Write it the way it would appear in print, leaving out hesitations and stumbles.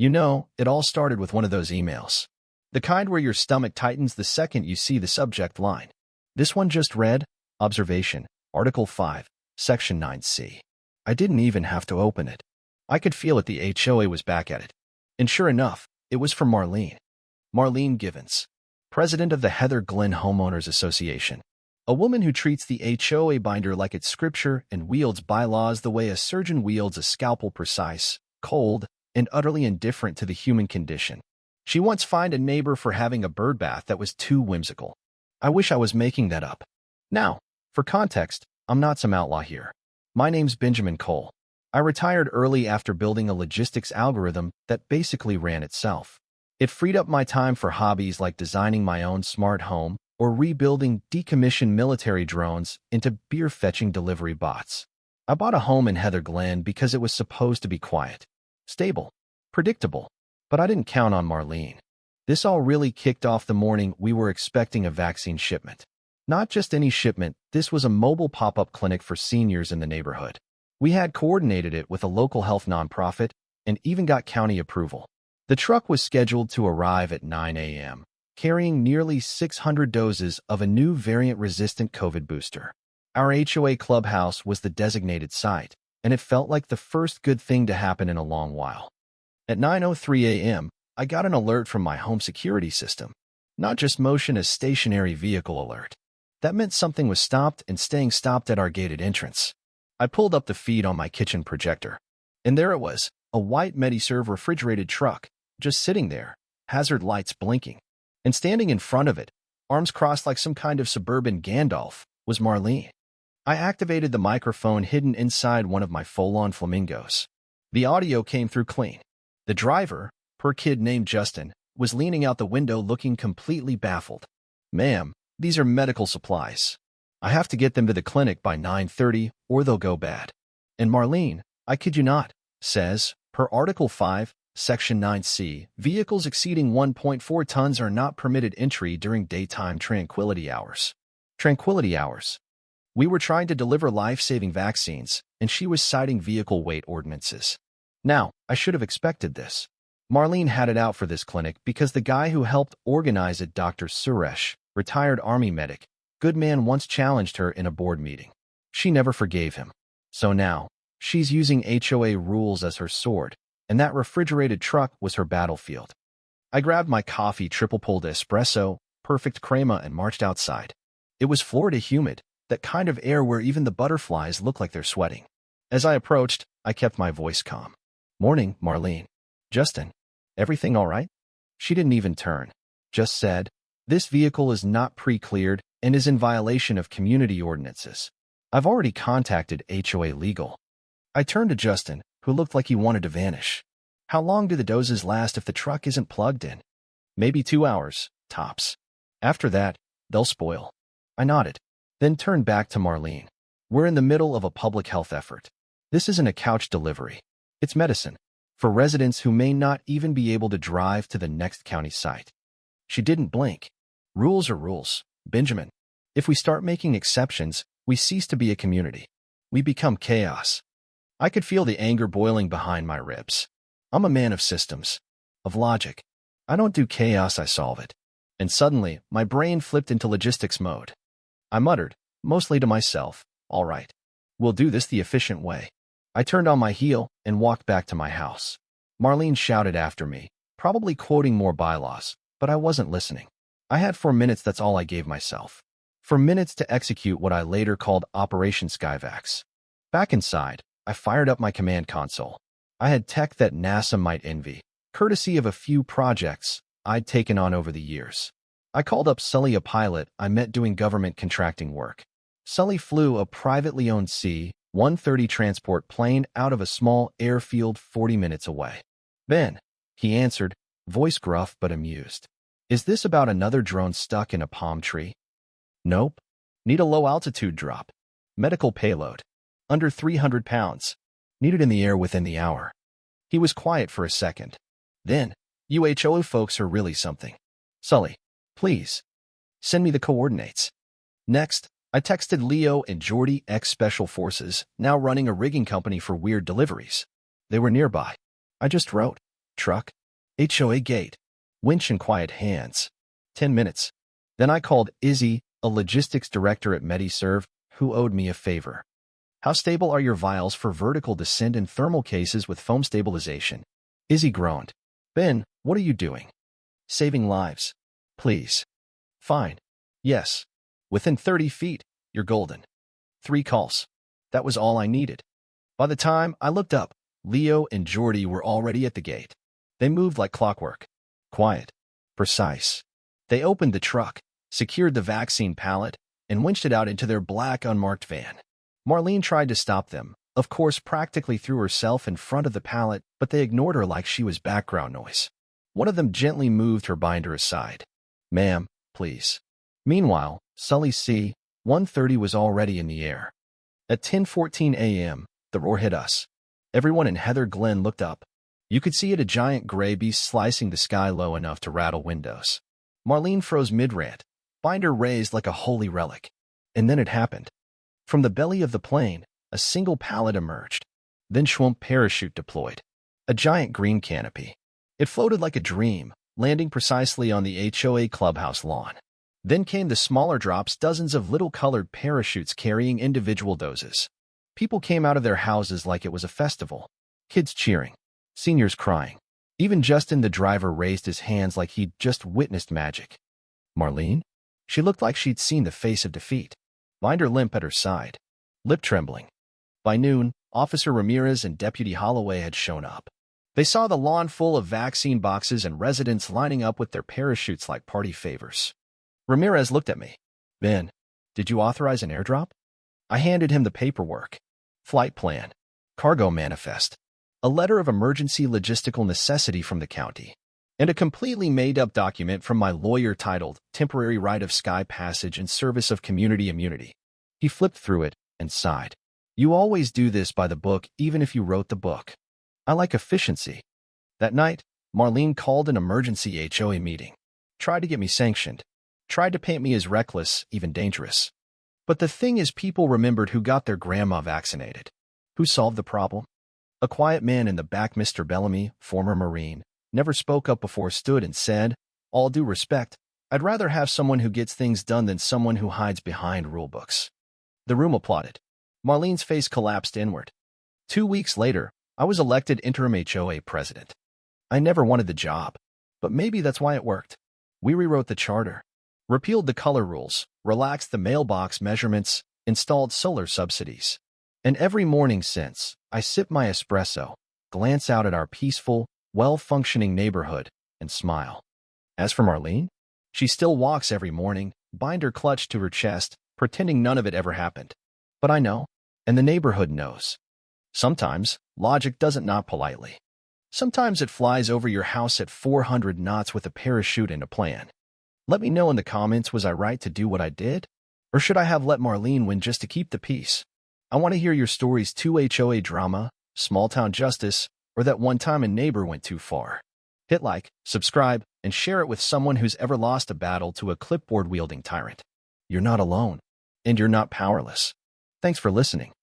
It all started with one of those emails. The kind where your stomach tightens the second you see the subject line. This one just read, Observation, Article 5, Section 9C. I didn't even have to open it. I could feel it, the HOA was back at it. And sure enough, it was from Marlene. Marlene Givens, president of the Heather Glen Homeowners Association. A woman who treats the HOA binder like it's scripture and wields bylaws the way a surgeon wields a scalpel, precise, cold, and utterly indifferent to the human condition. She once fined a neighbor for having a birdbath that was too whimsical. I wish I was making that up. Now, for context, I'm not some outlaw here. My name's Benjamin Cole. I retired early after building a logistics algorithm that basically ran itself. It freed up my time for hobbies like designing my own smart home or rebuilding decommissioned military drones into beer-fetching delivery bots. I bought a home in Heather Glen because it was supposed to be quiet, stable, predictable, but I didn't count on Marlene. This all really kicked off the morning we were expecting a vaccine shipment. Not just any shipment, this was a mobile pop-up clinic for seniors in the neighborhood. We had coordinated it with a local health nonprofit and even got county approval. The truck was scheduled to arrive at 9 a.m., carrying nearly 600 doses of a new variant-resistant COVID booster. Our HOA clubhouse was the designated site, and it felt like the first good thing to happen in a long while. At 9:03 a.m., I got an alert from my home security system. Not just motion as stationary vehicle alert. That meant something was stopped and staying stopped at our gated entrance. I pulled up the feed on my kitchen projector, and there it was, a white MediServe refrigerated truck, just sitting there, hazard lights blinking. And standing in front of it, arms crossed like some kind of suburban Gandalf, was Marlene. I activated the microphone hidden inside one of my full-on flamingos. The audio came through clean. The driver, per kid named Justin, was leaning out the window looking completely baffled. "Ma'am, these are medical supplies. I have to get them to the clinic by 9:30 or they'll go bad." And Marlene, I kid you not, says, per Article 5, Section 9C, vehicles exceeding 1.4 tons are not permitted entry during daytime tranquility hours. Tranquility hours. We were trying to deliver life-saving vaccines, and she was citing vehicle weight ordinances. Now, I should have expected this. Marlene had it out for this clinic because the guy who helped organize it, Dr. Suresh, retired Army medic, good man, once challenged her in a board meeting. She never forgave him. So now, she's using HOA rules as her sword, and that refrigerated truck was her battlefield. I grabbed my coffee, triple pulled espresso, perfect crema, and marched outside. It was Florida humid, that kind of air where even the butterflies look like they're sweating. As I approached, I kept my voice calm. "Morning, Marlene." "Justin, everything all right?" She didn't even turn. Just said, "This vehicle is not pre-cleared and is in violation of community ordinances. I've already contacted HOA legal." I turned to Justin, who looked like he wanted to vanish. "How long do the doses last if the truck isn't plugged in?" "Maybe 2 hours, tops. After that, they'll spoil." I nodded, then turned back to Marlene. "We're in the middle of a public health effort. This isn't a couch delivery. It's medicine, for residents who may not even be able to drive to the next county site." She didn't blink. "Rules are rules, Benjamin. If we start making exceptions, we cease to be a community. We become chaos." I could feel the anger boiling behind my ribs. I'm a man of systems, of logic. I don't do chaos, I solve it. And suddenly, my brain flipped into logistics mode. I muttered, mostly to myself, "All right, we'll do this the efficient way." I turned on my heel and walked back to my house. Marlene shouted after me, probably quoting more bylaws, but I wasn't listening. I had 4 minutes, that's all I gave myself. 4 minutes to execute what I later called Operation Skyvax. Back inside, I fired up my command console. I had tech that NASA might envy, courtesy of a few projects I'd taken on over the years. I called up Sully, a pilot I met doing government contracting work. Sully flew a privately owned C-130 transport plane out of a small airfield 40 minutes away. "Ben," he answered, voice gruff but amused. "Is this about another drone stuck in a palm tree?" "Nope. Need a low-altitude drop. Medical payload. Under 300 pounds. Needed in the air within the hour." He was quiet for a second. Then, "You HOA folks are really something. Sully, please, send me the coordinates." Next, I texted Leo and Jordy, ex-Special Forces, now running a rigging company for weird deliveries. They were nearby. I just wrote, Truck. HOA gate. Winch in quiet hands. 10 minutes. Then I called Izzy, a logistics director at MediServe, who owed me a favor. How stable are your vials for vertical descent in thermal cases with foam stabilization? Izzy groaned. Ben, what are you doing? Saving lives. Please. Fine. Yes. Within 30 feet, you're golden. 3 calls. That was all I needed. By the time I looked up, Leo and Jordy were already at the gate. They moved like clockwork. Quiet. Precise. They opened the truck, secured the vaccine pallet, and winched it out into their black unmarked van. Marlene tried to stop them, of course practically threw herself in front of the pallet, but they ignored her like she was background noise. One of them gently moved her binder aside. Ma'am, please. Meanwhile, Sully C-130 was already in the air. At 10:14 a.m., the roar hit us. Everyone in Heather Glen looked up. You could see it, a giant gray beast slicing the sky low enough to rattle windows. Marlene froze mid-rant, binder raised like a holy relic. And then it happened. From the belly of the plane, a single pallet emerged. Then Schwump parachute deployed. A giant green canopy. It floated like a dream, landing precisely on the HOA clubhouse lawn. Then came the smaller drops, dozens of little colored parachutes carrying individual doses. People came out of their houses like it was a festival. Kids cheering. Seniors crying. Even Justin, the driver, raised his hands like he'd just witnessed magic. Marlene? She looked like she'd seen the face of defeat. Binder limp at her side. Lip trembling. By noon, Officer Ramirez and Deputy Holloway had shown up. They saw the lawn full of vaccine boxes and residents lining up with their parachutes like party favors. Ramirez looked at me. Ben, did you authorize an airdrop? I handed him the paperwork. Flight plan. Cargo manifest. A letter of emergency logistical necessity from the county. And a completely made-up document from my lawyer titled Temporary Right of Sky Passage in Service of Community Immunity. He flipped through it and sighed. You always do this by the book, even if you wrote the book. I like efficiency. That night, Marlene called an emergency HOA meeting. Tried to get me sanctioned. Tried to paint me as reckless, even dangerous. But the thing is, people remembered who got their grandma vaccinated. Who solved the problem? A quiet man in the back, Mr. Bellamy, former Marine, never spoke up before, stood and said, all due respect, I'd rather have someone who gets things done than someone who hides behind rulebooks. The room applauded. Marlene's face collapsed inward. 2 weeks later, I was elected interim HOA president. I never wanted the job, but maybe that's why it worked. We rewrote the charter, repealed the color rules, relaxed the mailbox measurements, installed solar subsidies. And every morning since, I sip my espresso, glance out at our peaceful, well-functioning neighborhood, and smile. As for Marlene, she still walks every morning, binder clutched to her chest, pretending none of it ever happened. But I know, and the neighborhood knows. Sometimes, logic doesn't nod politely. Sometimes it flies over your house at 400 knots with a parachute and a plan. Let me know in the comments, was I right to do what I did? Or should I have let Marlene win just to keep the peace? I want to hear your stories too. HOA drama, small-town justice, or that one time a neighbor went too far. Hit like, subscribe, and share it with someone who's ever lost a battle to a clipboard-wielding tyrant. You're not alone, and you're not powerless. Thanks for listening.